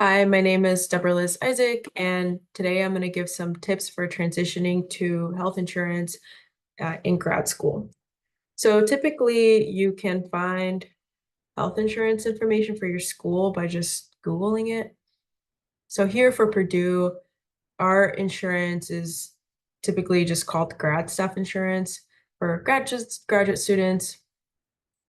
Hi, my name is Debraliz Isaac, and today I'm going to give some tips for transitioning to health insurance in grad school. So typically you can find health insurance information for your school by just Googling it. So here for Purdue, our insurance is typically just called grad staff insurance for graduate students.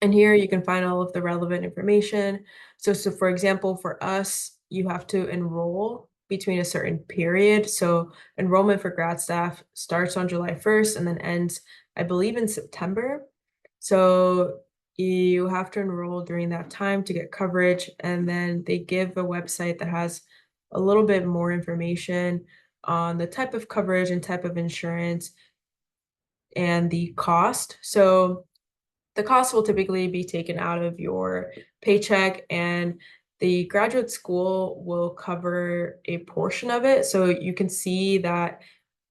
And here you can find all of the relevant information. So for example, for us, you have to enroll between a certain period. So enrollment for grad staff starts on July 1st and then ends, I believe, in September. So you have to enroll during that time to get coverage. And then they give a website that has a little bit more information on the type of coverage and type of insurance and the cost. So the cost will typically be taken out of your paycheck, and the graduate school will cover a portion of it. So you can see that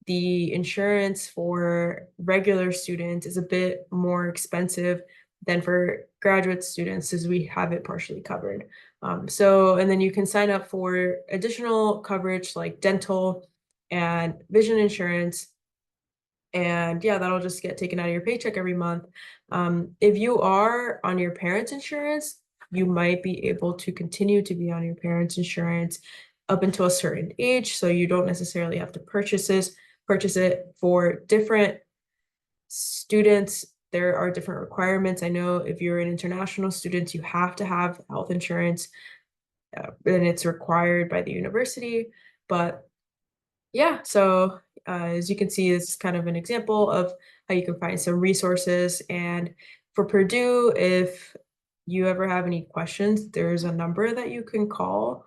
the insurance for regular students is a bit more expensive than for graduate students, as we have it partially covered. And then you can sign up for additional coverage like dental and vision insurance. And yeah, that'll just get taken out of your paycheck every month. If you are on your parents' insurance, you might be able to continue to be on your parents' insurance up until a certain age. So you don't necessarily have to purchase it for different students. There are different requirements. I know if you're an international student, you have to have health insurance, and it's required by the university. But yeah, so as you can see, this is kind of an example of how you can find some resources. And for Purdue, if you ever have any questions, there's a number that you can call.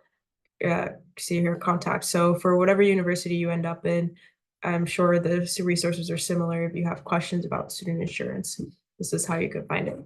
See here, contact. So for whatever university you end up in, I'm sure the resources are similar if you have questions about student insurance. This is how you can find it.